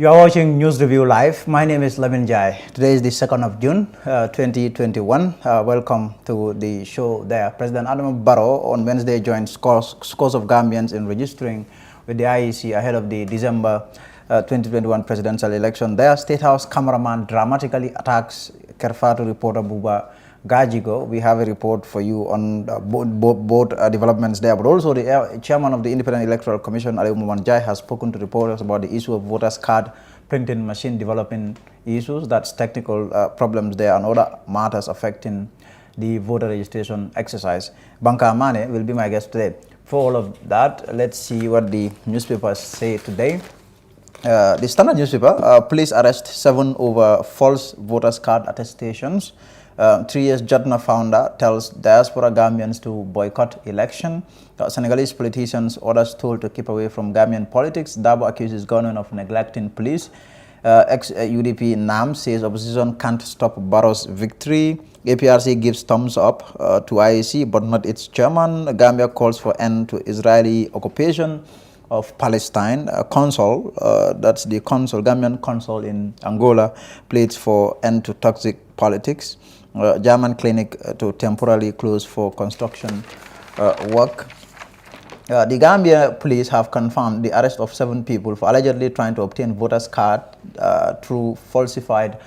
You are watching News Review Live. My name is Lamin Jai. Today is the 2nd of June, 2021. Welcome to the show there. President Adama Barrow on Wednesday joined scores of Gambians in registering with the IEC ahead of the December 2021 presidential election. There, State House cameraman dramatically attacks Kerfatu reporter Buba Gajigo. We have a report for you on both developments there, but also the chairman of the Independent Electoral Commission, Ali Mumanjai, has spoken to reporters about the issue of voters' card printing machine developing issues, that's technical problems there, and other matters affecting the voter registration exercise. Banka Amane will be my guest today. For all of that, let's see what the newspapers say today. The Standard newspaper, police arrest 7 over false voters' card attestations. 3 years Jatna founder tells diaspora Gambians to boycott election. Senegalese politicians orders told to keep away from Gambian politics. Dabo accuses government of neglecting police. Ex-UDP NAM says opposition can't stop Barrow's victory. APRC gives thumbs up to IEC but not its chairman. Gambia calls for end to Israeli occupation of Palestine. Consul, that's the consul, Gambian consul in Angola, pleads for end to toxic politics. German clinic to temporarily close for construction work. The Gambia police have confirmed the arrest of 7 people for allegedly trying to obtain voters' card through falsified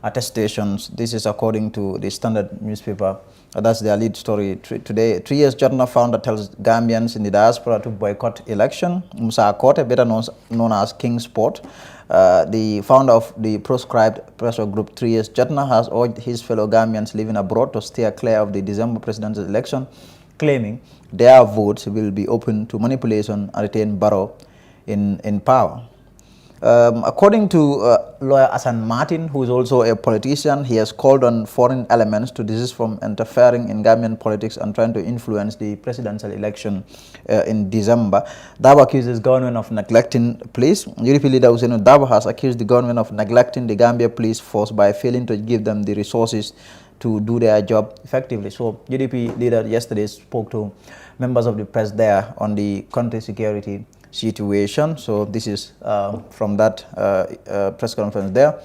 attestations. This is according to the Standard newspaper. That's their lead story today. 3 years Jotna founder tells Gambians in the diaspora to boycott election. Musa Akote, better known as King Sport, the founder of the proscribed pressure group 3 years Jotna, has urged his fellow Gambians living abroad to steer clear of the December presidential election, claiming their votes will be open to manipulation and retain Barrow in power. According to lawyer Asan Martin, who is also a politician, he has called on foreign elements to desist from interfering in Gambian politics and trying to influence the presidential election in December. Dabo accuses government of neglecting police. UDP leader Usainu Dabo has accused the government of neglecting the Gambia police force by failing to give them the resources to do their job effectively. So UDP leader yesterday spoke to members of the press there on the country security situation. So this is from that press conference there.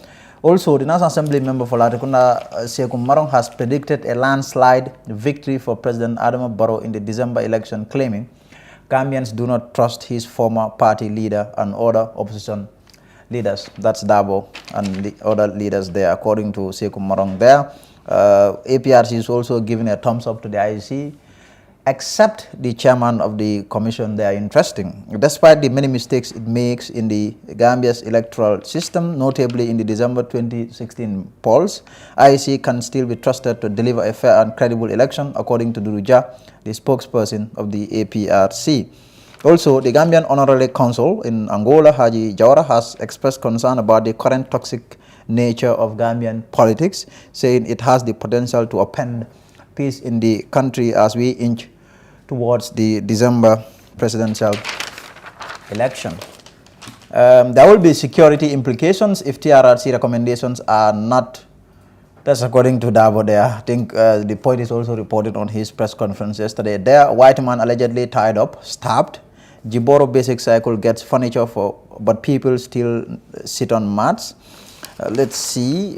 Also, the National Assembly member for Latrikunda, Sekou Marong, has predicted a landslide victory for President Adama Barrow in the December election, claiming Gambians do not trust his former party leader and other opposition leaders. That's Dabo and the other leaders there, according to Sekou Marong there. APRC is also giving a thumbs up to the IEC, except the chairman of the commission. They are interesting. Despite the many mistakes it makes in the Gambia's electoral system, notably in the December 2016 polls, IEC can still be trusted to deliver a fair and credible election, according to Duruja, the spokesperson of the APRC. Also, the Gambian honorary consul in Angola, Haji Jawara, has expressed concern about the current toxic nature of Gambian politics, saying it has the potential to upend peace in the country as we inch towards the December presidential election. There will be security implications if TRRC recommendations are not. That's according to Dabo there. I think the point is also reported on his press conference yesterday. There, white man allegedly tied up, stabbed. Jiboro Basic Cycle gets furniture but people still sit on mats. Let's see.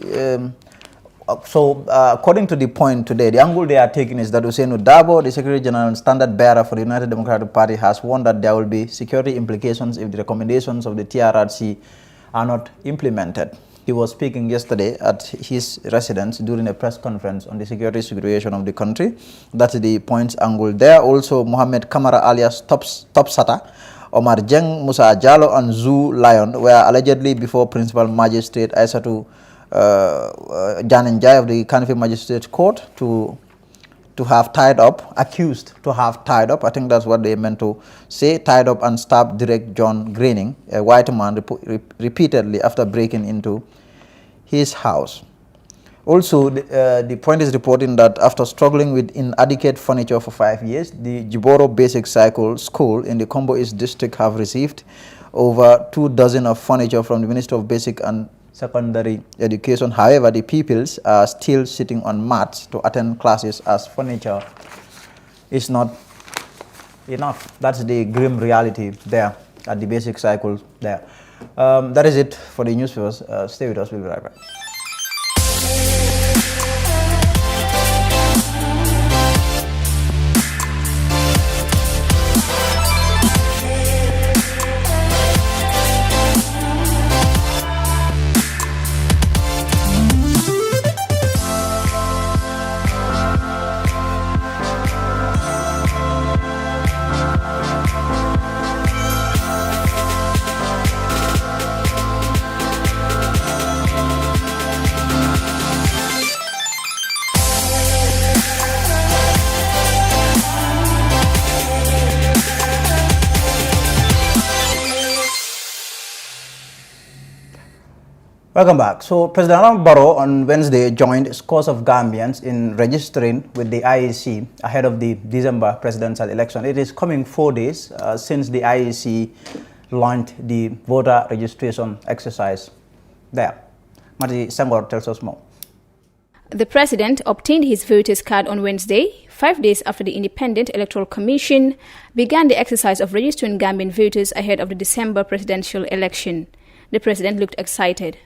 According to the point today, the angle they are taking is that Usainu Dabo, the Secretary General and Standard Bearer for the United Democratic Party, has warned that there will be security implications if the recommendations of the TRRC are not implemented. He was speaking yesterday at his residence during a press conference on the security situation of the country. That's the points angle there. Also, Mohammed Kamara alias Topsata, Omar Jeng, Musa Jallo and Zoo Lion were allegedly before Principal Magistrate Aissatou Janenjai of the Kanifi Magistrate Court to have tied up, accused to have tied up, I think that's what they meant to say, tied up and stabbed Direct John Greening, a white man, repeatedly after breaking into his house. Also, the point is reporting that after struggling with inadequate furniture for 5 years, the Jiboro Basic Cycle School in the Combo East District have received over 2 dozen of furniture from the Ministry of Basic and Secondary Education. However, the pupils are still sitting on mats to attend classes as furniture is not enough. That's the grim reality there at the Basic Cycle there. That is it for the news viewers. Stay with us. We'll be right back. Welcome back. So President Adama Barrow on Wednesday joined scores of Gambians in registering with the IEC ahead of the December presidential election. It is coming 4 days since the IEC launched the voter registration exercise there. Mati Sangor tells us more. The president obtained his voter's card on Wednesday, 5 days after the Independent Electoral Commission began the exercise of registering Gambian voters ahead of the December presidential election. The president looked excited.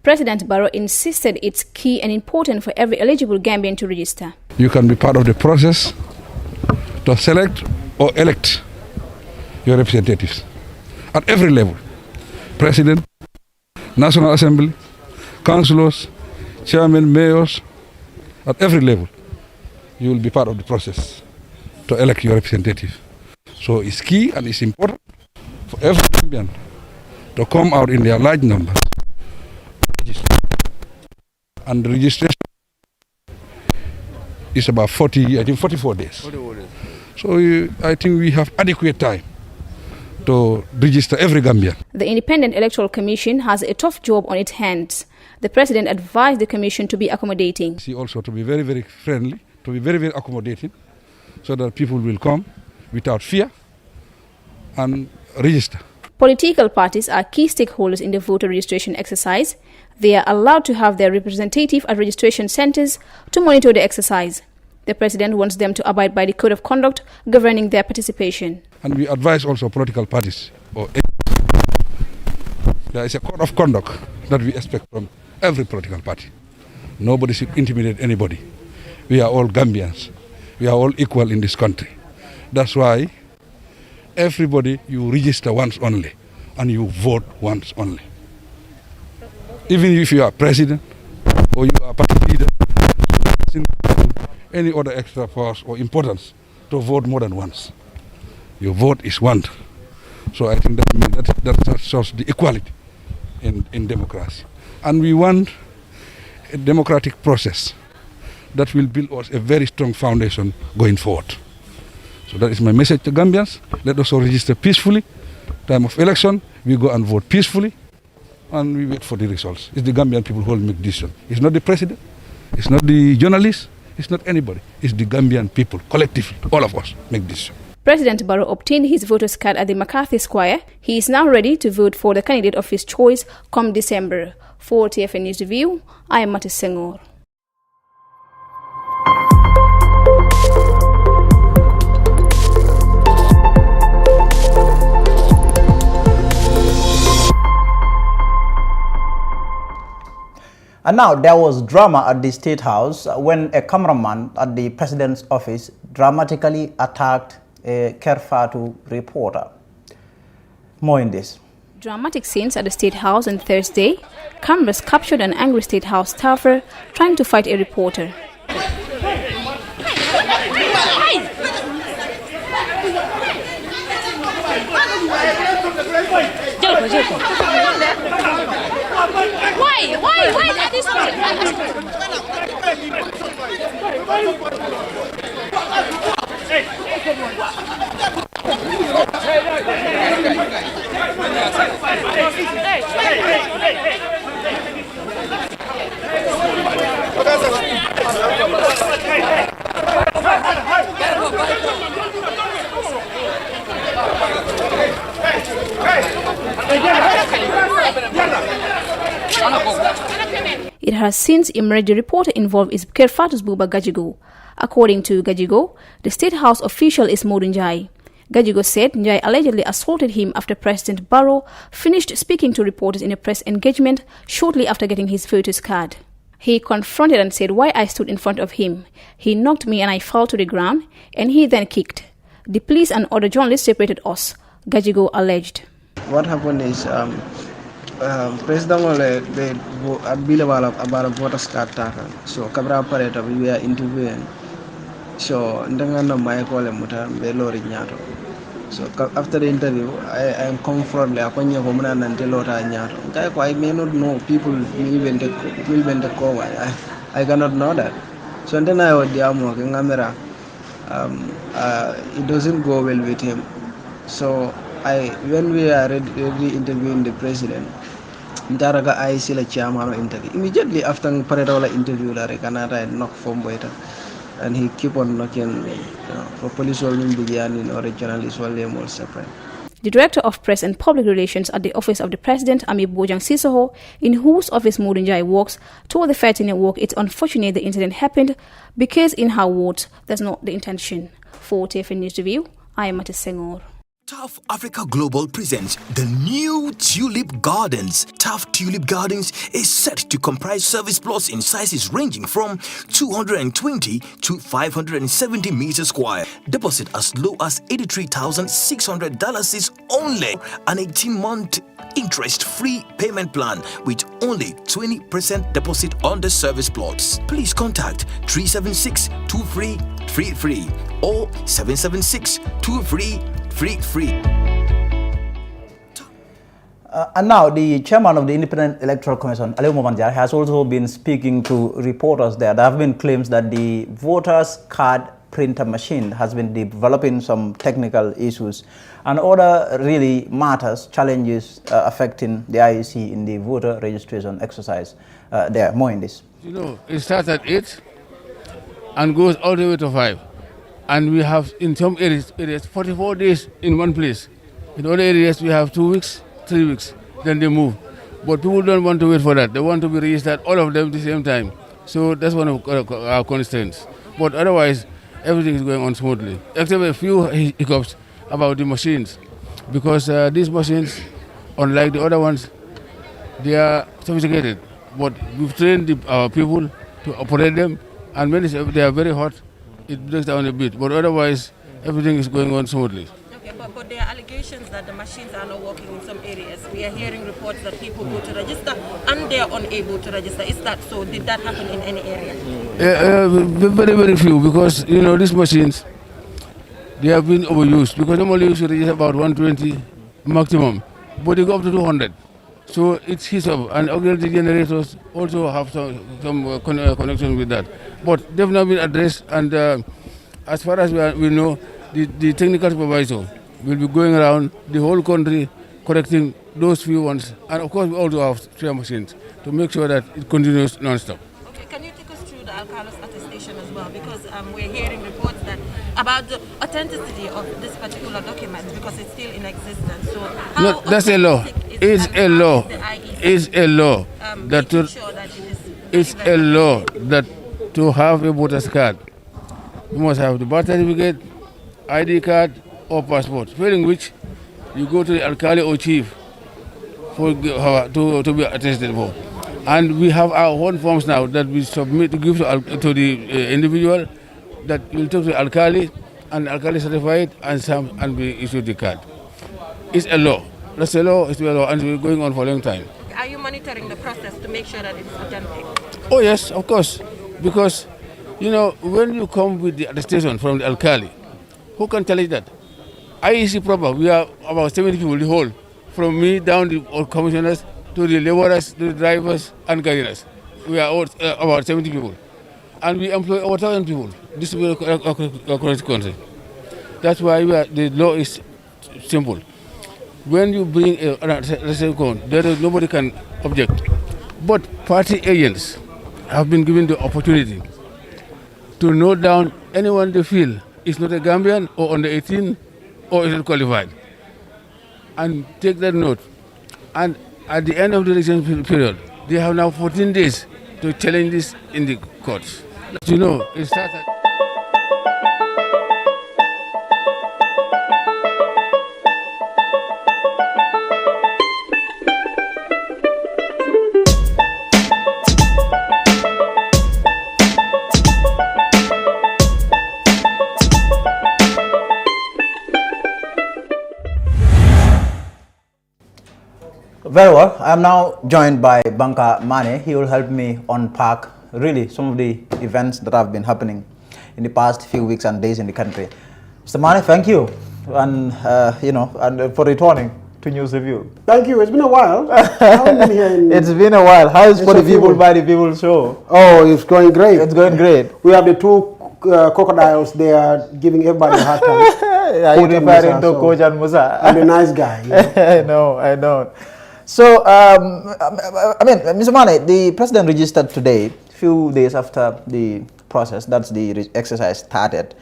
President Barrow insisted it's key and important for every eligible Gambian to register. You can be part of the process to select or elect your representatives at every level. President, National Assembly, councillors, chairmen, mayors, at every level, you will be part of the process to elect your representative. So it's key and it's important for every Gambian to come out in their large numbers. And the registration is about 44 days. So I think we have adequate time to register every Gambian. The Independent Electoral Commission has a tough job on its hands. The president advised the commission to be accommodating. See also to be very, very friendly, to be very, very accommodating, so that people will come without fear and register. Political parties are key stakeholders in the voter registration exercise. They are allowed to have their representative at registration centers to monitor the exercise. The president wants them to abide by the code of conduct governing their participation. And we advise also political parties, there is a code of conduct that we expect from every political party. Nobody should intimidate anybody. We are all Gambians. We are all equal in this country. That's why everybody, you register once only and you vote once only. Even if you are president or you are party leader, any other extra force or importance to vote more than once. Your vote is one. So I think that shows the equality in democracy. And we want a democratic process that will build us a very strong foundation going forward. So that is my message to Gambians. Let us all register peacefully. Time of election, we go and vote peacefully, and we wait for the results. It's the Gambian people who will make decision. It's not the president, it's not the journalists, it's not anybody. It's the Gambian people, collectively, all of us make decision. President Barrow obtained his voter's card at the McCarthy Square. He is now ready to vote for the candidate of his choice come December. For TFN News Review, I am Mati Sengor. And now there was drama at the State House when a cameraman at the president's office dramatically attacked a Kerfatu reporter. More in this. Dramatic scenes at the State House on Thursday. Cameras captured an angry State House staffer trying to fight a reporter. Why at this It has since emerged the reporter involved is Kerfatus Buba Gajigo. According to Gajigo, the State House official is Modou Njai. Gajigo said Njai allegedly assaulted him after President Barrow finished speaking to reporters in a press engagement shortly after getting his voters card. He confronted and said why I stood in front of him. He knocked me and I fell to the ground, and he then kicked. The police and other journalists separated us, Gajigo alleged. What happened is President Wale about a voter's card taken. So Cabra Pareta we were interviewing. So Ndangana Michael and Muta Belori Nyato. So after the interview, I am confronted Akonya Homana and Telota Nyato. I may not know people will the call. I cannot know that. So then I was the Amok in Amera. It doesn't go well with him. So when we are ready interviewing the president, Ndaraga I see a chairman interview. Immediately after Paretola interview, Canada knock from waiter. And he keep on knocking for police or journalist or separate. The Director of Press and Public Relations at the Office of the President, Ami Bojang Sissoho, in whose office Modou Njai works, told the Fair Network it's unfortunate the incident happened because, in her words, that's not the intention. For TFN News Review, I am Matis Senghor. Tough Africa Global presents the new Tulip Gardens. Tough Tulip Gardens is set to comprise service plots in sizes ranging from 220 to 570 meters square. Deposit as low as $83,600 is only an 18-month interest-free payment plan with only 20% deposit on the service plots. Please contact 376-2333 or 776-2333. Free. And now the chairman of the Independent Electoral Commission, Alieu Momandjai, has also been speaking to reporters there. There have been claims that the voters' card printer machine has been developing some technical issues and other really matters, challenges affecting the IEC in the voter registration exercise. There, more in this. You know, it starts at 8 and goes all the way to 5. And we have, in some areas, 44 days in one place. In other areas, we have 2 weeks, 3 weeks, then they move. But people don't want to wait for that. They want to be registered, all of them at the same time. So that's one of our constraints. But otherwise, everything is going on smoothly, except a few hiccups about the machines. Because these machines, unlike the other ones, they are sophisticated. But we've trained our people to operate them, and when they are very hot, it breaks down a bit, but otherwise everything is going on smoothly. Okay, but there are allegations that the machines are not working in some areas. We are hearing reports that people go to register and they are unable to register. Is that so? Did that happen in any area? Very, very few, because you know these machines, they have been overused, because normally you should register about 120 maximum, but they go up to 200. So it's his up, and auxiliary generators also have some connection with that. But they've not been addressed, and as far as we know, the technical supervisor will be going around the whole country correcting those few ones. And of course, we also have spare machines to make sure that it continues non-stop. Okay, can you take us through the Alcalos attestation as well? Because we're hearing reports that about the authenticity of this particular document, because it's still in existence. So how no, that's a law. It's a law. It's a law that it's a law that to have a voter's card, you must have the birth certificate, ID card, or passport. Failing which, you go to the alcalde or chief to be attested for. And we have our own forms now that we submit to give to the individual that will talk to the alcalde, and the alcalde certify it and be issued the card. It's a law. That's a law, it's a law, and it's going on for a long time. Are you monitoring the process to make sure that it's authentic? Oh yes, of course. Because, you know, when you come with the attestation from the alcalde, who can tell you that? IEC proper, we are about 70 people, the whole, from me down to all commissioners, to the laborers, to the drivers and gardeners. We are all, about 70 people. And we employ over 1,000 people. This is a correct country. That's why the law is simple. When you bring a resident code, nobody can object. But party agents have been given the opportunity to note down anyone they feel is not a Gambian or under 18 or is not qualified, and take that note. And at the end of the election period, they have now 14 days to challenge this in the courts. You know, it started. Very well. I am now joined by Banka Mane. He will help me unpack really some of the events that have been happening in the past few weeks and days in the country. Mr. Mane, thank you, and for returning to News Review. Thank you. It's been a while. It's been a while. How is For the People by the People show? Oh, it's going great. It's going great. We have the two crocodiles. They are giving everybody a hard time. Are you referring to Coach and Musa? I'm a nice guy. I know. So, Mr. Mane, the president registered today, few days after the process, that's the exercise started.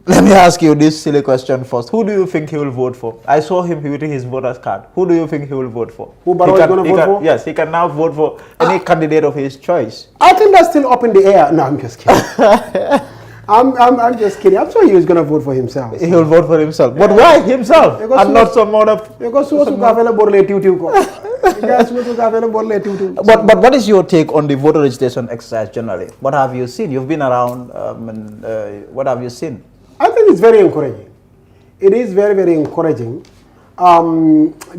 Let me ask you this silly question first. Who do you think he will vote for? I saw him with his voter's card. Who do you think he will vote for? Who Barrow is going to vote for? Yes, he can now vote for any candidate of his choice. I think that's still up in the air. No, I'm just kidding. I'm just kidding. I'm sure he was going to vote for himself. He will vote for himself. But why himself? And not some other... Because But what is your take on the voter registration exercise generally? What have you seen? You've been around, what have you seen? I think it's very encouraging. It is very, very encouraging.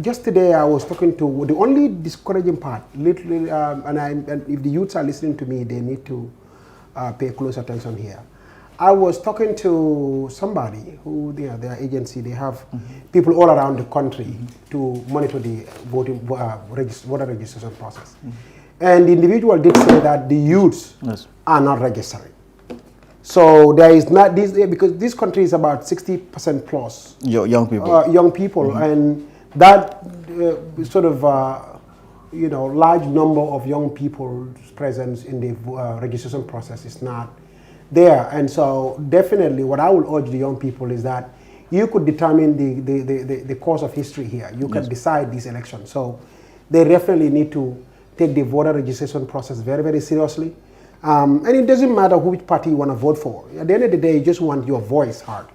Just today I was talking to the only discouraging part, literally, and if the youths are listening to me, they need to pay close attention here. I was talking to somebody who, their agency, they have people all around the country to monitor the voter registration process. And the individual did say that the youths are not registering. So there is not this, because this country is about 60% plus young people. And that sort of large number of young people's presence in the registration process is not there. And so definitely what I will urge the young people is that you could determine the course of history here. You can decide these elections. So they definitely need to take the voter registration process very, very seriously. And it doesn't matter which party you want to vote for. At the end of the day, you just want your voice heard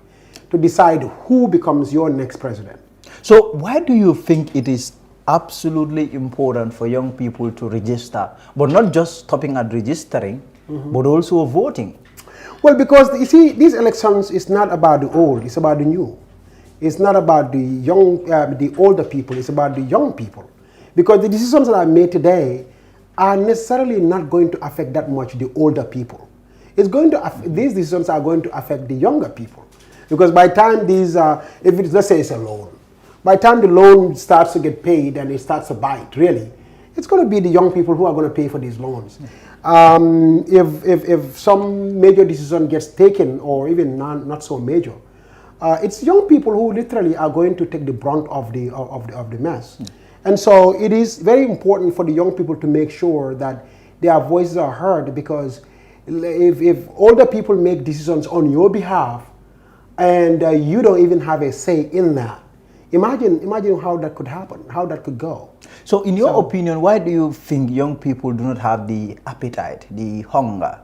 to decide who becomes your next president. So why do you think it is absolutely important for young people to register, but not just stopping at registering, but also voting? Well, because you see, these elections is not about the old, it's about the new. It's not about the young, the older people, it's about the young people. Because the decisions that are made today are necessarily not going to affect that much the older people. It's going to these decisions are going to affect the younger people. Because by the time these, if it's, let's say it's a loan, by the time the loan starts to get paid and it starts to bite, really, it's going to be the young people who are going to pay for these loans. If some major decision gets taken, or even not so major, it's young people who literally are going to take the brunt of the mess. And so it is very important for the young people to make sure that their voices are heard, because if older people make decisions on your behalf and you don't even have a say in that, imagine how that could happen, how that could go. So in your opinion, why do you think young people do not have the appetite, the hunger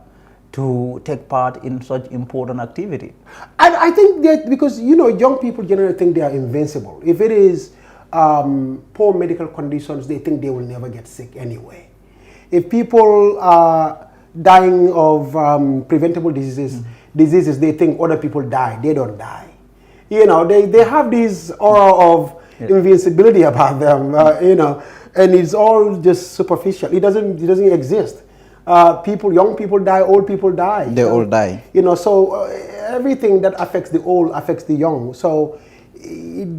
to take part in such important activity? I think that because, young people generally think they are invincible. If it is poor medical conditions, they think they will never get sick anyway. If people are dying of preventable diseases, they think other people die, they don't die. They have this aura of invincibility about them, and it's all just superficial. It doesn't exist. Young people die, old people die. They all die. So everything that affects the old affects the young. So,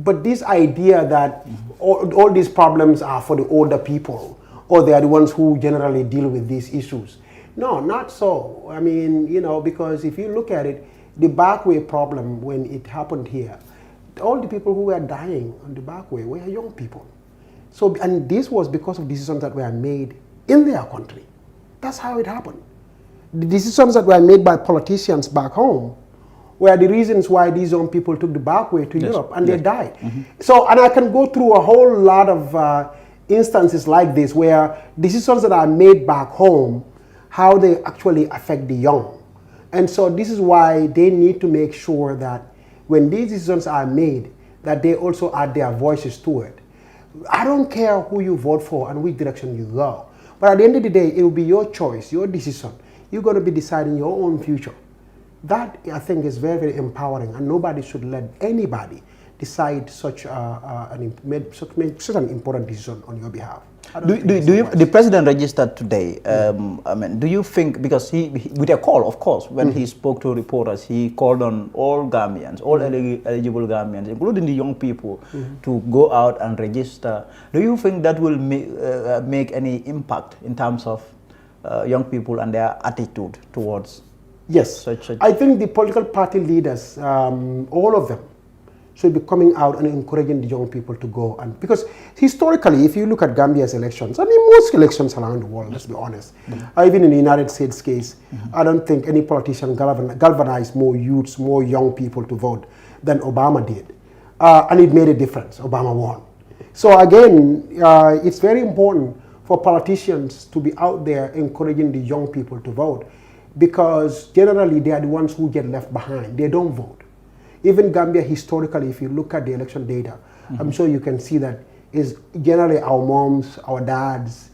but this idea that all these problems are for the older people, or they are the ones who generally deal with these issues. No, not so. I mean, because if you look at it, the Backway problem, when it happened here, all the people who were dying on the Backway were young people. So, and this was because of decisions that were made in their country. That's how it happened. The decisions that were made by politicians back home were the reasons why these young people took the Backway to Europe, and they died. So, and I can go through a whole lot of instances like this where decisions that are made back home, how they actually affect the young. And so this is why they need to make sure that when these decisions are made, that they also add their voices to it. I don't care who you vote for and which direction you go. But at the end of the day, it will be your choice, your decision. You're going to be deciding your own future. That, I think, is very, very empowering, and nobody should let anybody decide such an important decision on your behalf. The president registered today. I mean, do you think, because he with a call, of course, when he spoke to reporters, he called on all Gambians, all eligible Gambians, including the young people, to go out and register. Do you think that will make any impact in terms of young people and their attitude towards? Yes, I think the political party leaders, all of them, should be coming out and encouraging the young people to go. And because historically, if you look at Gambia's elections, I mean most elections around the world, let's be honest, even in the United States case, I don't think any politician galvanized more youths, more young people to vote than Obama did. And it made a difference. Obama won. So again, it's very important for politicians to be out there encouraging the young people to vote, because generally they are the ones who get left behind. They don't vote. Even Gambia historically, if you look at the election data, I'm sure you can see that is generally our moms, our dads,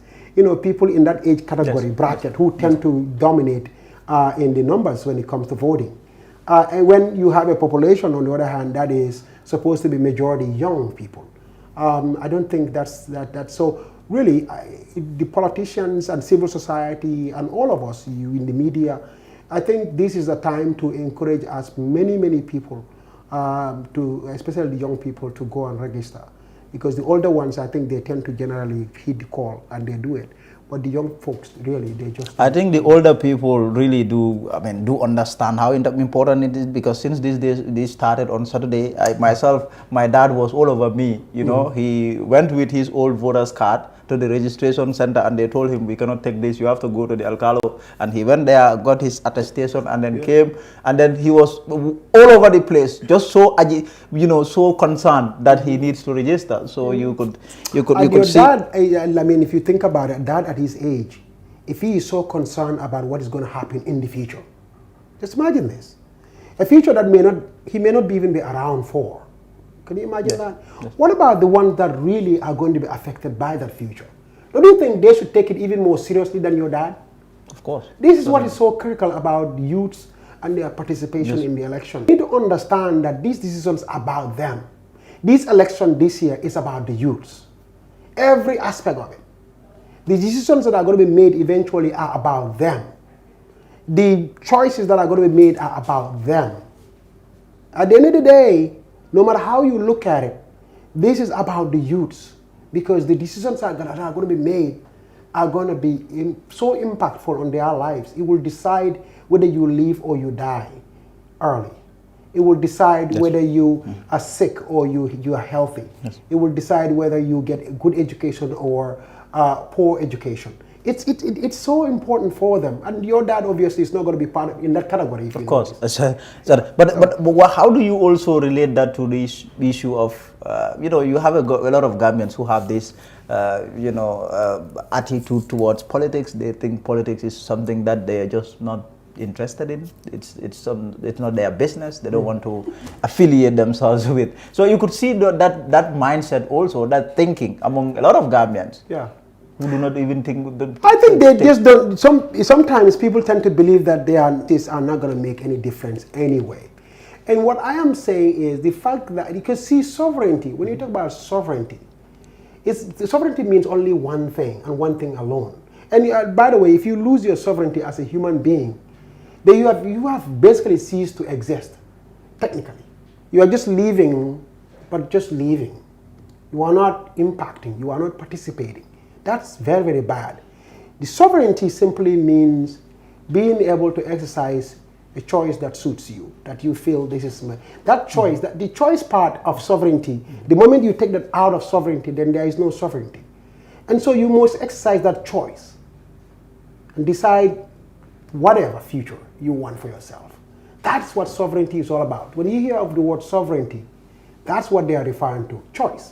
people in that age category bracket who tend to dominate in the numbers when it comes to voting. And when you have a population, on the other hand, that is supposed to be majority young people, I don't think that's so. Really, the politicians and civil society and all of us, you in the media, I think this is a time to encourage as many people, especially the young people, to go and register. Because the older ones, I think they tend to generally heed the call and they do it. But the young folks, really, they just... I think the older people really do understand how important it is, because since this started on Saturday, my dad was all over me, He went with his old voter's card to the registration center and they told him, we cannot take this, you have to go to the Alcalo. And he went there, got his attestation, and then came, and then he was all over the place, just so so concerned that he needs to register. So you could see. Dad, I mean, if you think about it, dad at his age, if he is so concerned about what is going to happen in the future, just imagine this, a future that he may not even be around for. Can you imagine that? Yes. What about the ones that really are going to be affected by that future? Don't you think they should take it even more seriously than your dad? Of course. This is what is so critical about youths and their participation in the election. You need to understand that these decisions are about them. This election this year is about the youths. Every aspect of it. The decisions that are going to be made eventually are about them. The choices that are going to be made are about them. At the end of the day, no matter how you look at it, this is about the youths, because the decisions that are going to be made are going to be so impactful on their lives. It will decide whether you live or you die early. It will decide whether you are sick or you are healthy. Yes. It will decide whether you get a good education or poor education. It's so important for them, and your dad obviously is not going to be part in that category. Of course, but how do you also relate that to the issue of you have a lot of Gambians who have this attitude towards politics. They think politics is something that they are just not interested in. It's not their business. They don't want to affiliate themselves with. So you could see that mindset also, that thinking among a lot of Gambians. Yeah. Who do not even think. I think they just don't. Sometimes people tend to believe that these are not going to make any difference anyway. And what I am saying is the fact that you can see sovereignty. When you talk about sovereignty, sovereignty means only one thing and one thing alone. And by the way, if you lose your sovereignty as a human being, then you have basically ceased to exist. Technically, you are just living, but just living. You are not impacting. You are not participating. That's very, very bad. The sovereignty simply means being able to exercise a choice that suits you, that you feel this is that choice. That the choice part of sovereignty. The moment you take that out of sovereignty, then there is no sovereignty, and so you must exercise that choice and decide whatever future you want for yourself. That's what sovereignty is all about. When you hear of the word sovereignty, that's what they are referring to: choice.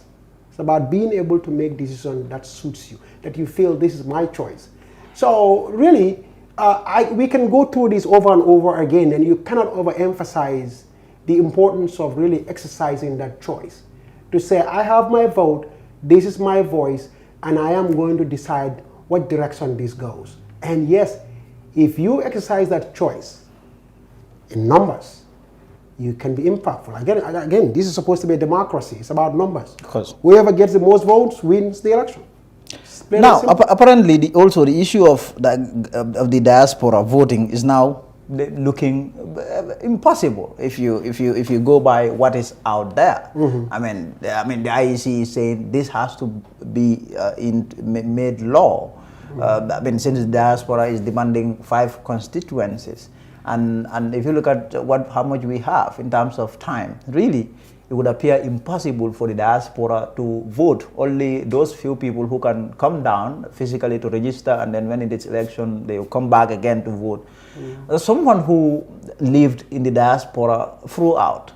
It's about being able to make decisions that suits you, that you feel this is my choice. So really, we can go through this over and over again, and you cannot overemphasize the importance of really exercising that choice. To say, I have my vote, this is my voice, and I am going to decide what direction this goes. And yes, if you exercise that choice in numbers, you can be impactful. Again, this is supposed to be a democracy. It's about numbers. Whoever gets the most votes wins the election. Now, apparently, also the issue of the diaspora voting is now looking impossible if you go by what is out there. I mean, the IEC is saying this has to be made law. I mean, since the diaspora is demanding 5 constituencies, and if you look at how much we have in terms of time, really, it would appear impossible for the diaspora to vote. Only those few people who can come down physically to register, and then when it is election, they will come back again to vote. Someone who lived in the diaspora throughout,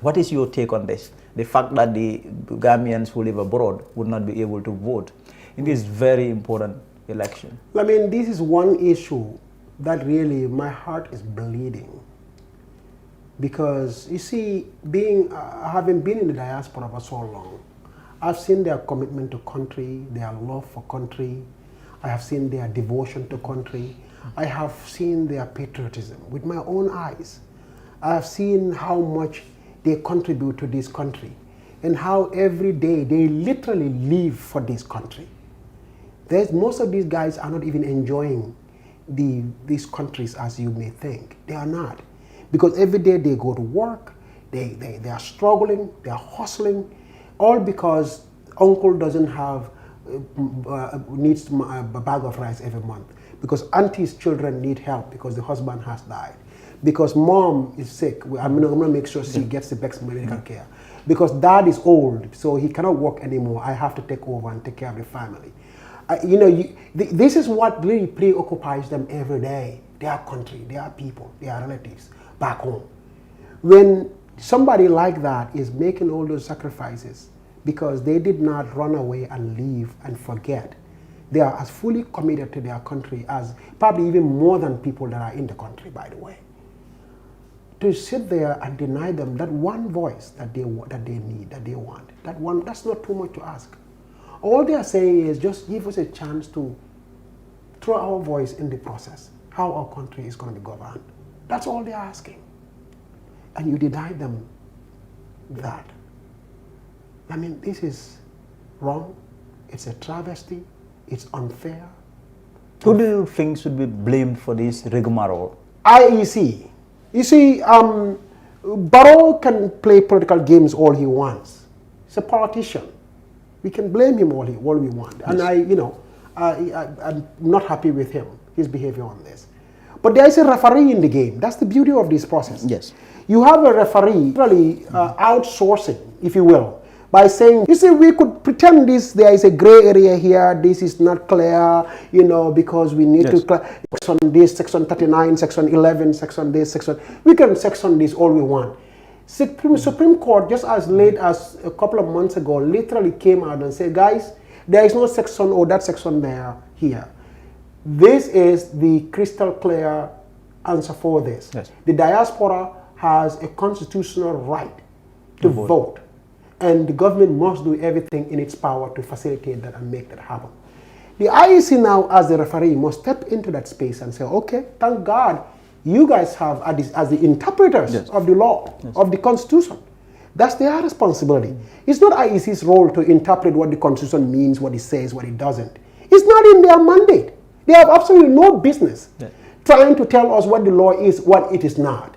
what is your take on this? The fact that the Gambians who live abroad would not be able to vote in this very important election. I mean, this is one issue that really my heart is bleeding. Because you see, having been in the diaspora for so long, I've seen their commitment to country, their love for country. I have seen their devotion to country. I have seen their patriotism with my own eyes. I have seen how much they contribute to this country and how every day they literally live for this country. Most of these guys are not even enjoying these countries as you may think. They are not. Because every day they go to work, they are struggling, they are hustling, all because uncle doesn't have, needs a bag of rice every month. Because auntie's children need help because the husband has died. Because mom is sick, I'm gonna make sure she gets the best medical care. Because dad is old, so he cannot work anymore, I have to take over and take care of the family. This is what really preoccupies them every day. Their country, their people, their relatives back home. When somebody like that is making all those sacrifices because they did not run away and leave and forget, they are as fully committed to their country as probably even more than people that are in the country, by the way. To sit there and deny them that one voice that they need, that they want, that's not too much to ask. All they are saying is just give us a chance to throw our voice in the process, how our country is going to be governed. That's all they're asking. And you deny them that. I mean, this is wrong. It's a travesty. It's unfair. Who do you think should be blamed for this rigmarole? IEC. You see, Barrow can play political games all he wants. He's a politician. We can blame him all we want. Yes. And I'm not happy with his behavior on this. But there is a referee in the game. That's the beauty of this process. Yes. You have a referee really outsourcing, if you will, by saying, you see, we could pretend there is a gray area here, this is not clear, because we need to section this, section 39, section 11, section this, section. We can section this all we want. Supreme Court, just as late as a couple of months ago, literally came out and said, guys, there is no section or that section there here. This is the crystal clear answer for this. Yes. The diaspora has a constitutional right to vote. And the government must do everything in its power to facilitate that and make that happen. The IEC now, as the referee, must step into that space and say, okay, thank God you guys have, as the interpreters of the law, of the Constitution. That's their responsibility. It's not IEC's role to interpret what the Constitution means, what it says, what it doesn't. It's not in their mandate. They have absolutely no business trying to tell us what the law is, what it is not.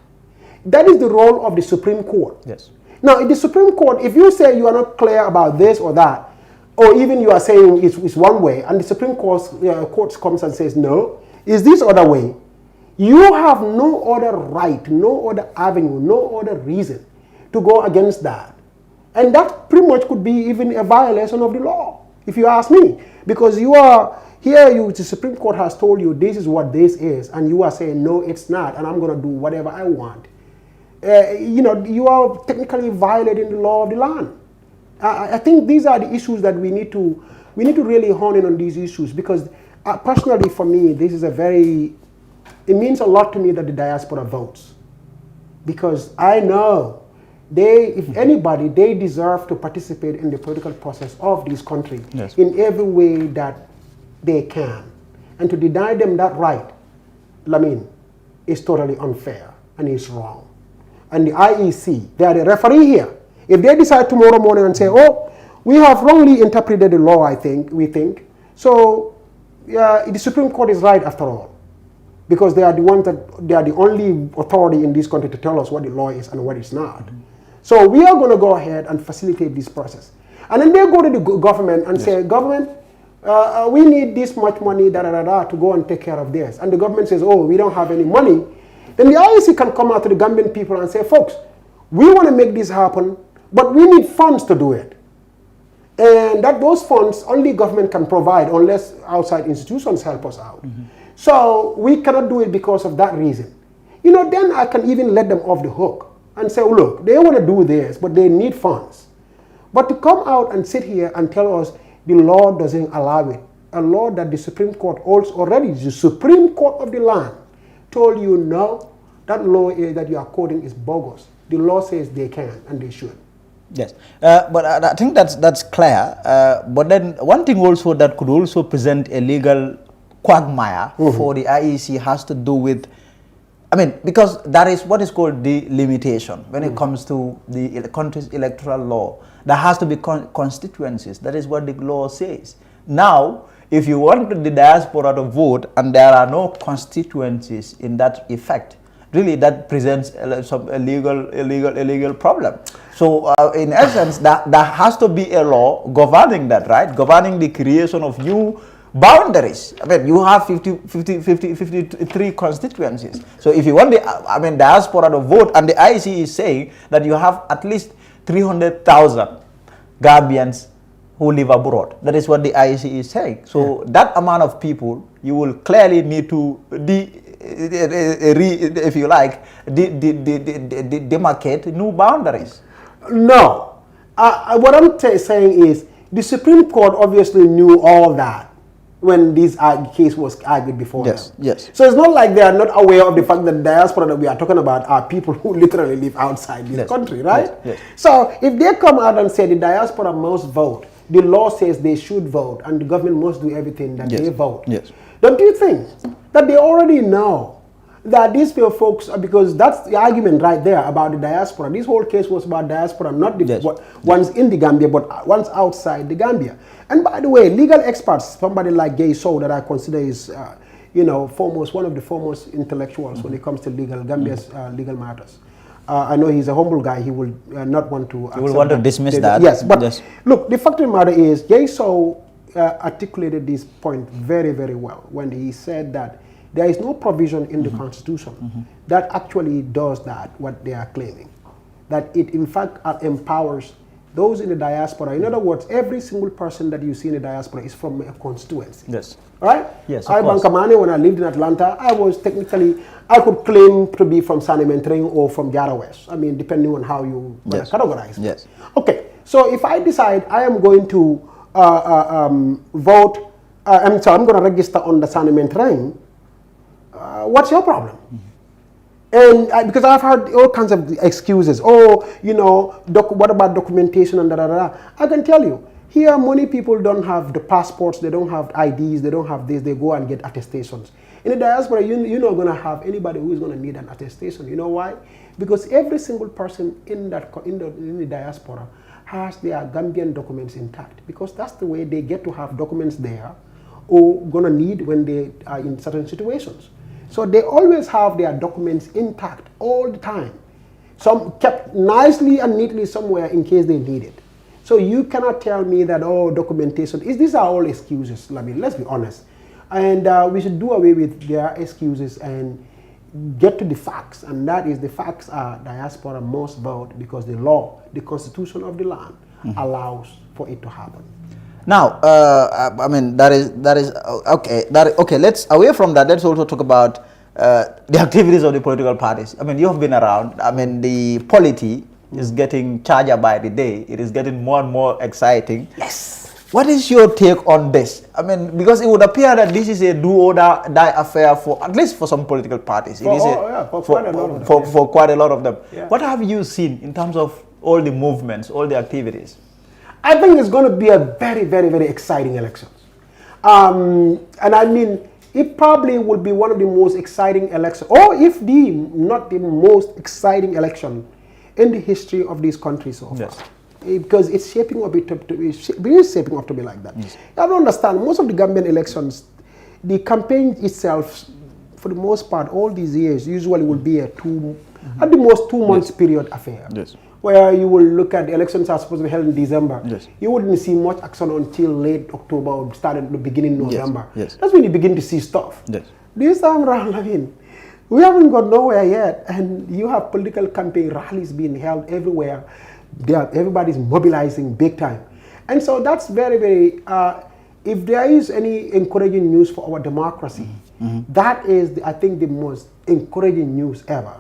That is the role of the Supreme Court. Yes. Now, in the Supreme Court, if you say you are not clear about this or that, or even you are saying it's one way, and the Supreme Court comes and says, no, it's this other way, you have no other right, no other avenue, no other reason to go against that. And that pretty much could be even a violation of the law, if you ask me. Because you are here, the Supreme Court has told you this is what this is, and you are saying, no, it's not, and I'm going to do whatever I want. You are technically violating the law of the land. I think these are the issues that we need to really hone in on these issues, because personally for me, this is it means a lot to me that the diaspora votes, because I know if anybody, they deserve to participate in the political process of this country in every way that they can. And to deny them that right, is totally unfair and is wrong. And the IEC, they are the referee here. If they decide tomorrow morning and say, oh, we have wrongly interpreted the law, we think, so the Supreme Court is right after all, because they are the only authority in this country to tell us what the law is and what it's not. So we are going to go ahead and facilitate this process. And then they go to the government and say, government, we need this much money, to go and take care of this. And the government says, oh, we don't have any money. Then the IEC can come out to the Gambian people and say, folks, we want to make this happen, but we need funds to do it. And those funds only government can provide unless outside institutions help us out. So we cannot do it because of that reason. Then I can even let them off the hook and say, look, they want to do this, but they need funds. But to come out and sit here and tell us the law doesn't allow it, a law that the Supreme Court the Supreme Court of the land told you, no, that law that you are quoting is bogus. The law says they can and they should. Yes, but I think that's clear. But then one thing also that could also present a legal quagmire for the IEC has to do with, because that is what is called delimitation when it comes to the country's electoral law. There has to be constituencies. That is what the law says. Now, if you want the diaspora to vote and there are no constituencies in that effect, really that presents a legal problem. So in essence, there has to be a law governing that, right? Governing the creation of new boundaries. You have 53 constituencies. So if you want the diaspora to vote, and the IEC is saying that you have at least 300,000 Gambians who live abroad. That is what the IEC is saying. So that amount of people, you will clearly need to if you like, demarcate new boundaries. No. What I'm saying is the Supreme Court obviously knew all that when this case was argued before them. Yes. So it's not like they are not aware of the fact that the diaspora that we are talking about are people who literally live outside this country, right? Yes. So if they come out and say the diaspora must vote, the law says they should vote, and the government must do everything that they vote. Yes. Don't you think that they already know that these folks, because that's the argument right there about the diaspora. This whole case was about diaspora, not the ones in the Gambia, but ones outside the Gambia. And by the way, legal experts, somebody like Gay Sow, that I consider is, one of the foremost intellectuals when it comes to Gambia's legal matters. I know he's a humble guy. He will not want to. He will want to dismiss that. Yes, but look, the fact of the matter is, Gay Sow articulated this point very, very well when he said that there is no provision in the Constitution that actually does that, what they are claiming. That it, in fact, empowers those in the diaspora. In other words, every single person that you see in the diaspora is from a constituency. Yes. Right? Yes, I, Bankamane, when I lived in Atlanta, I could claim to be from San Mentring or from Jara West. Depending on how you categorize it. Yes. Okay, so if I decide I am going to vote, I'm going to register on the San Mentring, what's your problem? And because I've heard all kinds of excuses. Oh, what about documentation and I can tell you, here many people don't have the passports, they don't have IDs, they don't have this, they go and get attestations. In the diaspora, you're not going to have anybody who is going to need an attestation. You know why? Because every single person in the diaspora has their Gambian documents intact, because that's the way they get to have documents there or going to need when they are in certain situations. So they always have their documents intact all the time. Some kept nicely and neatly somewhere in case they need it. So you cannot tell me that, documentation, these are all excuses. Let's be honest. And we should do away with their excuses and get to the facts. And that is, the facts are diaspora must vote because the law, the constitution of the land allows for it to happen. Now, that is okay. Okay. Let's away from that. Let's also talk about the activities of the political parties. You have been around. The polity is getting charger by the day. It is getting more and more exciting. Yes. What is your take on this? I mean, because it would appear that this is a do or die affair for, at least for some political parties. For quite a lot of them. Yeah. What have you seen in terms of all the movements, all the activities? I think it's going to be a very, very, very exciting election. And I mean, it probably will be one of the most exciting elections, or if not the most exciting election in the history of this country so far. Yes. Because it's shaping up to be like that. Yes. You have to understand, most of the Gambian elections, the campaign itself, for the most part, all these years, usually will be at the most 2 months period affair. Yes. Where you will look at the elections are supposed to be held in December. Yes. You wouldn't see much action until late October or started at the beginning of November. Yes. That's when you begin to see stuff. Yes. This time around, I mean, we haven't got nowhere yet, and you have political campaign rallies being held everywhere. Everybody's mobilizing big time. And so that's very, very, if there is any encouraging news for our democracy, that is, I think, the most encouraging news ever.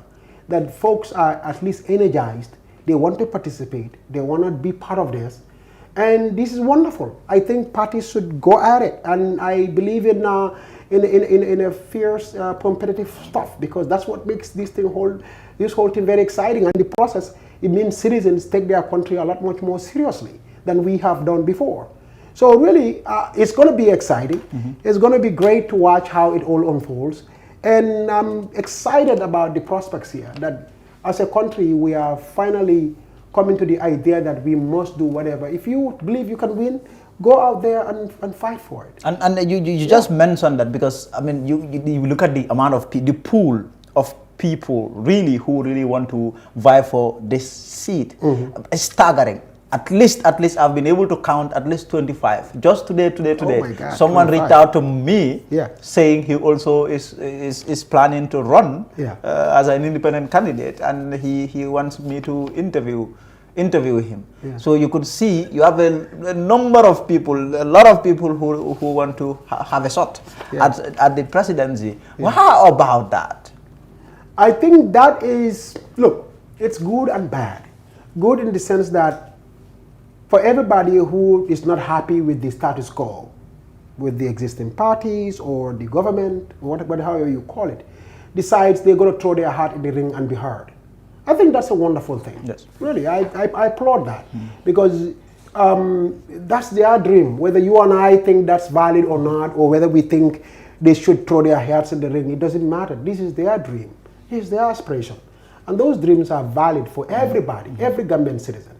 That folks are at least energized. They want to participate. They want to be part of this. And this is wonderful. I think parties should go at it. And I believe in a fierce competitive stuff, because that's what makes this whole thing very exciting. And the process, it means citizens take their country a lot much more seriously than we have done before. So really, it's going to be exciting. It's going to be great to watch how it all unfolds. And I'm excited about the prospects here, that as a country, we are finally coming to the idea that we must do whatever. If you believe you can win, go out there and fight for it. And you just mentioned that, because, I mean, you look at the amount of the pool of people who really want to vie for this seat. It's staggering. At least I've been able to count at least 25. Just today. Oh my God, someone 25. reached out to me, Yeah. saying he also is planning to run, Yeah. As an independent candidate, and he wants me to interview him. Yeah. So you could see you have a number of people, a lot of people who want to have a shot at the presidency. Yeah. How about that? I think that is, look, it's good and bad. Good in the sense that for everybody who is not happy with the status quo, with the existing parties or the government, however you call it, decides they're going to throw their hat in the ring and be heard. I think that's a wonderful thing. Yes. Really, I applaud that, because that's their dream. Whether you and I think that's valid or not, or whether we think they should throw their hats in the ring, it doesn't matter. This is their dream. This is their aspiration. And those dreams are valid for everybody, every Gambian citizen.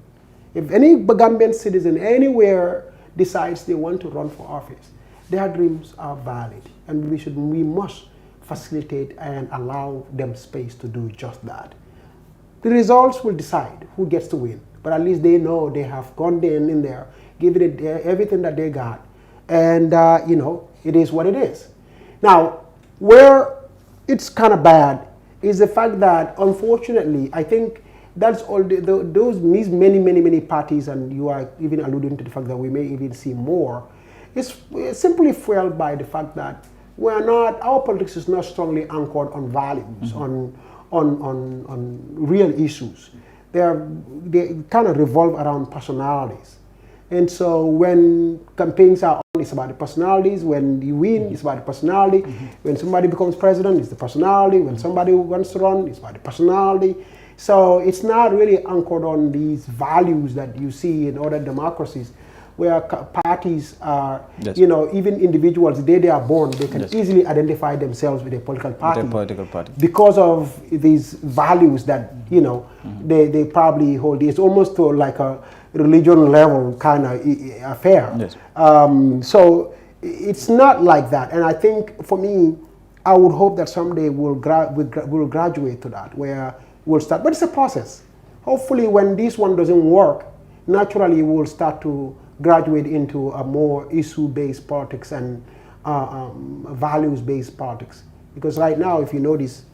If any Gambian citizen anywhere decides they want to run for office, their dreams are valid. And we must facilitate and allow them space to do just that. The results will decide who gets to win. But at least they know they have gone in there, given it everything that they got. And, it is what it is. Now, where it's kind of bad is the fact that, unfortunately, I think that's all those many parties, and you are even alluding to the fact that we may even see more, is simply fueled by the fact that our politics is not strongly anchored on values, on real issues. They kind of revolve around personalities. And so when campaigns are on, it's about the personalities. When you win, it's about the personality. When somebody becomes president, it's the personality. When somebody wants to run, it's about the personality. So it's not really anchored on these values that you see in other democracies, where parties are, even individuals, the day they are born, they can easily identify themselves with a political party. Because of these values that, they probably hold. It's almost to like a religion level kind of affair. So it's not like that. And I think, for me, I would hope that someday we'll graduate to that, where we'll start. But it's a process. Hopefully, when this one doesn't work, naturally we'll start to graduate into a more issue-based politics and values-based politics. Because right now, if you notice,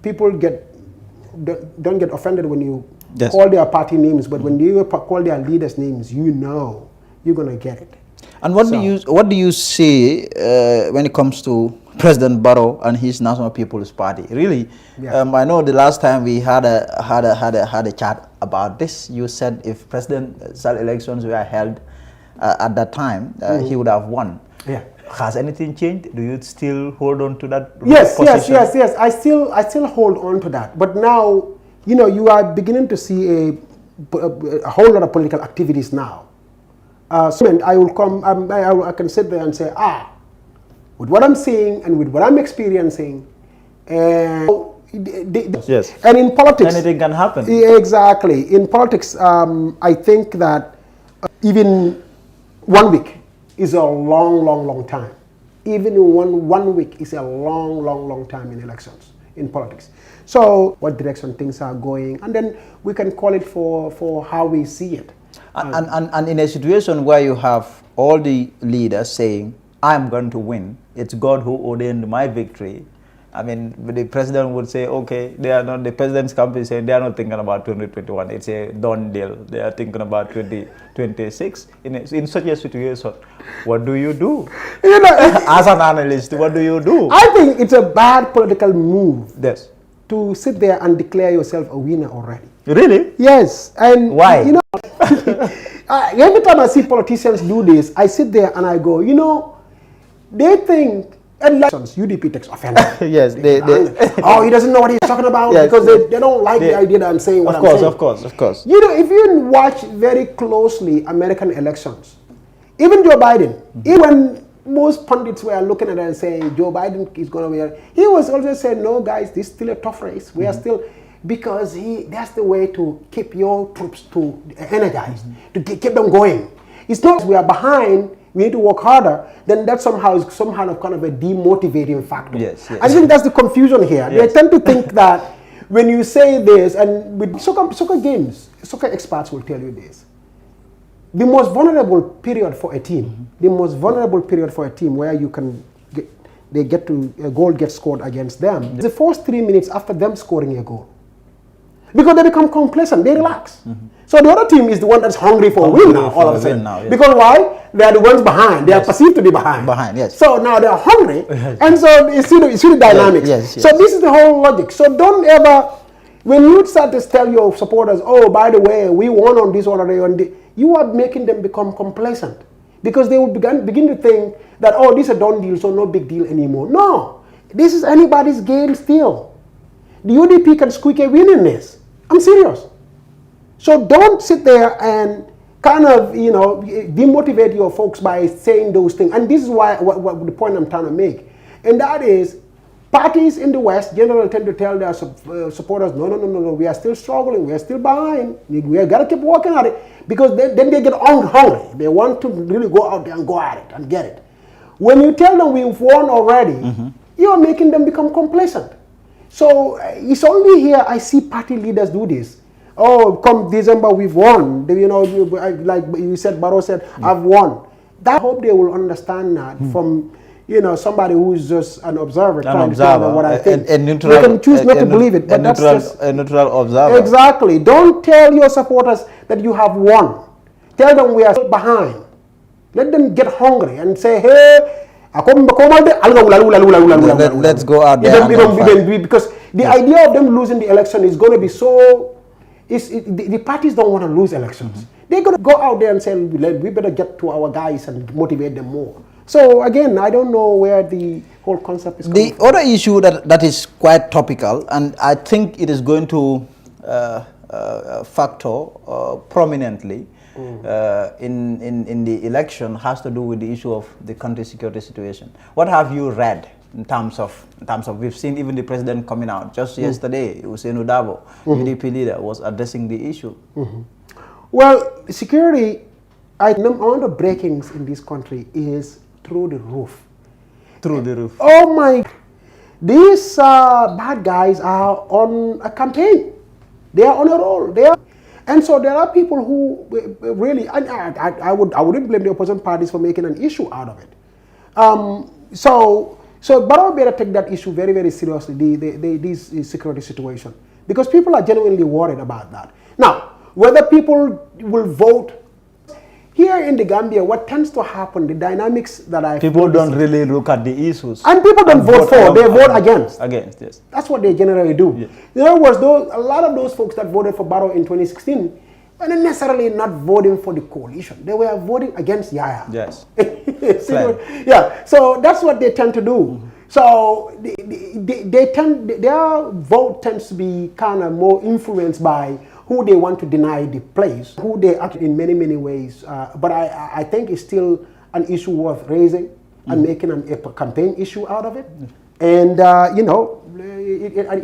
people don't get offended when you call their party names, but when you call their leaders' names, you're going to get it. And what do you see when it comes to President Barrow and his National People's Party? Really, I know the last time we had a chat about this, you said if presidential elections were held at that time, he would have won. Yeah. Has anything changed? Do you still hold on to that position? Yes. I still hold on to that. But now, you know, you are beginning to see a whole lot of political activities now. I will come. I can sit there and say, with what I'm seeing and with what I'm experiencing, and yes. And in politics, anything can happen. Exactly. In politics, I think that even 1 week is a long time. Even one week is a long time in elections, in politics. So what direction things are going, and then we can call it for how we see it. And in a situation where you have all the leaders saying, I'm going to win, it's God who ordained my victory. I mean, the president would say, okay, they are not, the president's camp is saying they are not thinking about 2021. It's a done deal. They are thinking about 2026. In such a situation, what do you do? You know, as an analyst, what do you do? I think it's a bad political move. Yes. To sit there and declare yourself a winner already. Really? Yes. And why? You know, every time I see politicians do this, I sit there and I go, you know, they think elections, UDP takes offense. Yes. Oh, he doesn't know what he's talking about, yes, because they don't like the idea that I'm saying what I'm saying. Of course. You know, if you watch very closely American elections, even Joe Biden, even when most pundits were looking at it and saying Joe Biden is going to win, he was always saying, no guys, this is still a tough race. We are still, because that's the way to keep your troops to energized, to keep them going. It's not we are behind, we need to work harder, then that somehow is kind of a demotivating factor. Yes. I think that's the confusion here. Yes. They tend to think that when you say this, and with soccer games, soccer experts will tell you this, the most vulnerable period for a team, where you can a goal gets scored against them, is the first 3 minutes after them scoring a goal. Because they become complacent, they relax. So the other team is the one that's hungry for a win now, all of a sudden. Yes. Because why? They are the ones behind. They are perceived to be behind. Yes. So now they are hungry, and so it's the dynamics. Yes. So this is the whole logic. So don't ever, when you start to tell your supporters, oh, by the way, we won on this already, you are making them become complacent. Because they will begin to think that, oh, this is a done deal, so no big deal anymore. No, this is anybody's game still. The UDP can squeak a win in this. I'm serious. So don't sit there and kind of, you know, demotivate your folks by saying those things. And this is what the point I'm trying to make. And that is, parties in the West generally tend to tell their supporters, no, we are still struggling, we are still behind, we have got to keep working at it, because then they get hungry. They want to really go out there and go at it and get it. When you tell them we've won already, you're making them become complacent. So it's only here I see party leaders do this. Oh, come December we've won. You know, like you said, Barrow said, I've won. I hope they will understand that from, you know, somebody who's just an observer, trying to tell them what I think. A neutral, they can choose not to believe it, but that's just a neutral observer. Exactly. Don't tell your supporters that you have won. Tell them we are still behind. Let them get hungry and say, hey, let's go out there. Because the idea of them losing the election is going to be so. The parties don't want to lose elections. They're going to go out there and say, we better get to our guys and motivate them more. So again, I don't know where the whole concept is coming from. The other issue that is quite topical, and I think it is going to factor prominently in the election, has to do with the issue of the country's security situation. What have you read in terms of we've seen even the president coming out just yesterday, Hussein Udabo, UDP leader, was addressing the issue. Well, security, the amount of breakings in this country is through the roof. Through the roof. Oh my, these bad guys are on a campaign. They are on a roll. And so there are people who really, I wouldn't blame the opposition parties for making an issue out of it. So Barrow better take that issue very, very seriously, this security situation, because people are genuinely worried about that. Now, whether people will vote, here in the Gambia, what tends to happen, the dynamics that I People don't really look at the issues. and people don't vote for, they vote against. Against, yes. That's what they generally do. Yes. In other words, a lot of those folks that voted for Barrow in 2016 were not necessarily not voting for the coalition. They were voting against Yaya. Yes. Yeah, so that's what they tend to do. So their vote tends to be kind of more influenced by who they want to deny the place, who they act in many, many ways. But I think it's still an issue worth raising and making a campaign issue out of it. And, you know, I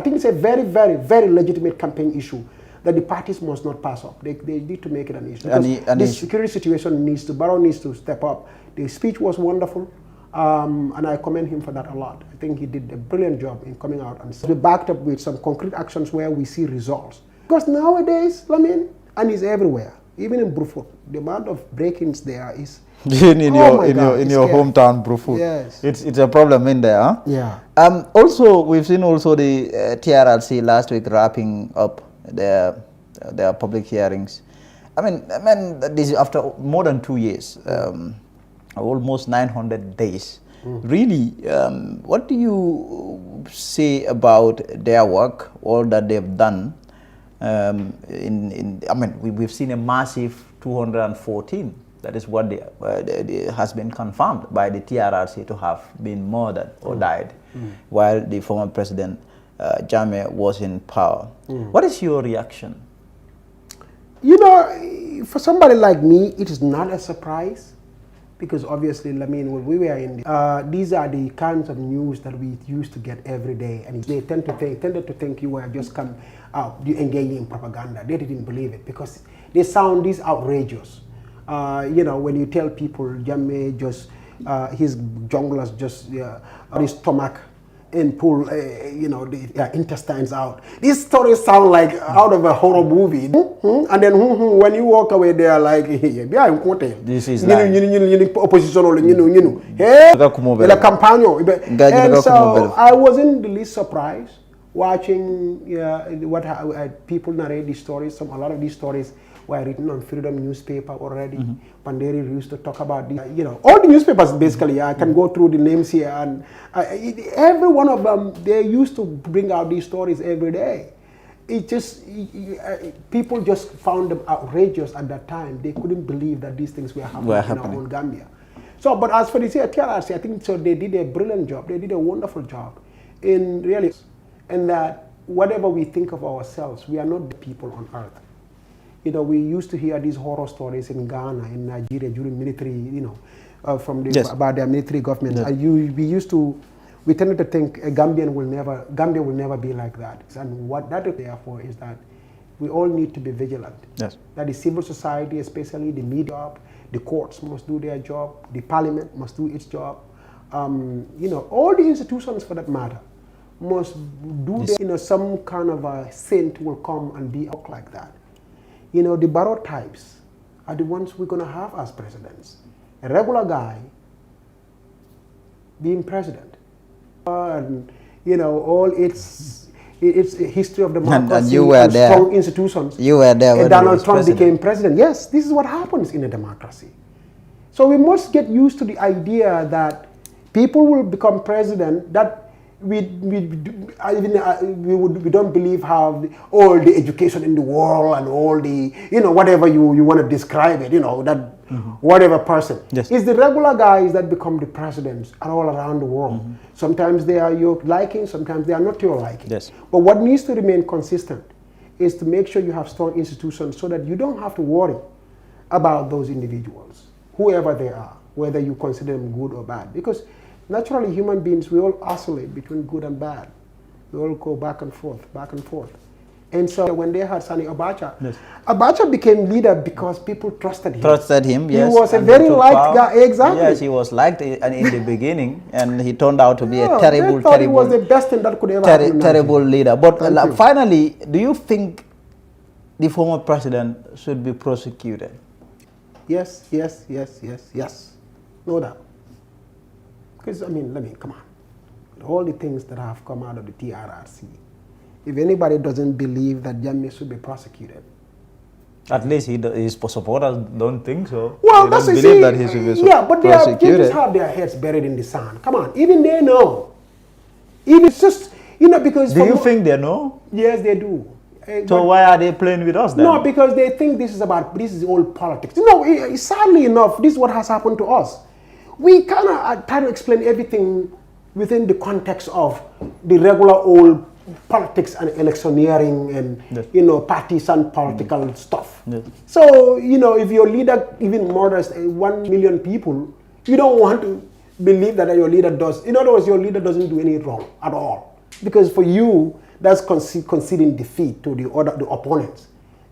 think it's a very, very, very legitimate campaign issue that the parties must not pass up. They need to make it an issue. Because this security situation Barrow needs to step up. The speech was wonderful. And I commend him for that a lot. I think he did a brilliant job in coming out and we backed up with some concrete actions where we see results. Because nowadays, and it's everywhere, even in Brufut, the amount of break-ins there is in your hometown, Brufut. Yes, it's a problem in there. Huh? Yeah. Also, we've seen also the TRRC last week wrapping up their public hearings. I mean, this is after more than 2 years. Almost 900 days. Really, what do you say about their work, all that they've done? We've seen a massive 214. That is what has been confirmed by the TRRC to have been murdered or died while the former president Jammeh was in power. What is your reaction? You know, for somebody like me, it is not a surprise. Because obviously, when we were in these are the kinds of news that we used to get every day, and they tended to think you were just engaging in propaganda. They didn't believe it because they sound this outrageous. You know, when you tell people Jammeh just his junglers just his stomach and pull the intestines out. These stories sound like out of a horror movie. And then when you walk away, they are like, this is like opposition or And so I wasn't the least surprised watching what people narrate these stories. A lot of these stories were written on Freedom newspaper already. Panderi used to talk about this. You know, all the newspapers basically. I can go through the names here, and every one of them, they used to bring out these stories every day. It just people just found them outrageous at that time. They couldn't believe that these things were happening in our own Gambia. So, but as for the TRRC, I think so they did a brilliant job. They did a wonderful job in really, and that whatever we think of ourselves, we are not the people on earth. You know, we used to hear these horror stories in Ghana, in Nigeria during military, about their military government. Yes. We tended to think Gambia will never be like that. And what that is therefore is that we all need to be vigilant. Yes. That the civil society, especially the media, the courts must do their job, the parliament must do its job. All the institutions for that matter must do their, some kind of a saint will come and be out like that. You know, the Barrow types are the ones we're going to have as presidents. A regular guy being president. And, all its history of democracy and you were there. Strong institutions. You were there when Donald Trump became president. Yes, this is what happens in a democracy. So we must get used to the idea that people will become president, that we don't believe how all the education in the world and all the, whatever you want to describe it, that whatever person. Yes. It's the regular guys that become the presidents all around the world. Sometimes they are your liking, sometimes they are not your liking. Yes. But what needs to remain consistent is to make sure you have strong institutions so that you don't have to worry about those individuals, whoever they are, whether you consider them good or bad. Because naturally, human beings, we all oscillate between good and bad. We all go back and forth, back and forth. And so when they had Sani Abacha, yes. Abacha became leader because people trusted him. Trusted him, yes. He was a very liked guy, exactly. Yes, he was liked in the beginning, and he turned out to be a terrible he was the best thing that could ever happen. Terrible leader. But finally, do you think the former president should be prosecuted? Yes. No doubt. Because, come on. All the things that have come out of the TRRC, if anybody doesn't believe that Jammeh should be prosecuted, At least his supporters don't think so. Well, they that's don't you believe see, that he should be yeah, but they prosecuted. just have their heads buried in the sand. Come on, even they know. Even it's just, you know, because... Do you think they know? Yes, they do. So why are they playing with us then? No, because they think this is all politics. No, sadly enough, this is what has happened to us. We kind of try to explain everything within the context of the regular old politics and electioneering and, yes, you know, partisan political stuff. Yes. So, you know, if your leader even murders 1 million people, you don't want to believe that your leader does. In other words, your leader doesn't do any wrong at all. Because for you, that's conceding defeat to the opponents.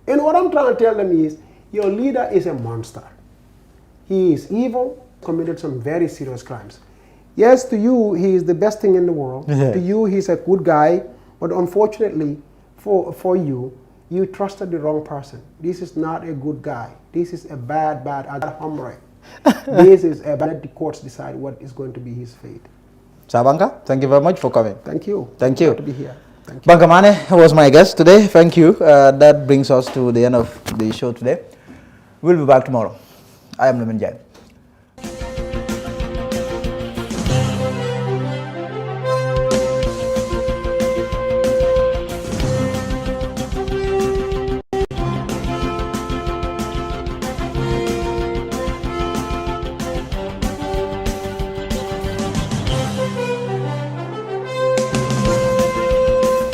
And what I'm trying to tell them is, your leader is a monster. He is evil, committed some very serious crimes. Yes, to you, he is the best thing in the world. Yeah. To you, he's a good guy. But unfortunately, for you, you trusted the wrong person. This is not a good guy. This is a bad hombre. This is a bad, let the courts decide what is going to be his fate. Sabanka, thank you very much for coming. Thank you. Thank you. Glad to be here. Thank you. Bankamane was my guest today. Thank you. That brings us to the end of the show today. We'll be back tomorrow. I am Lamin Jai.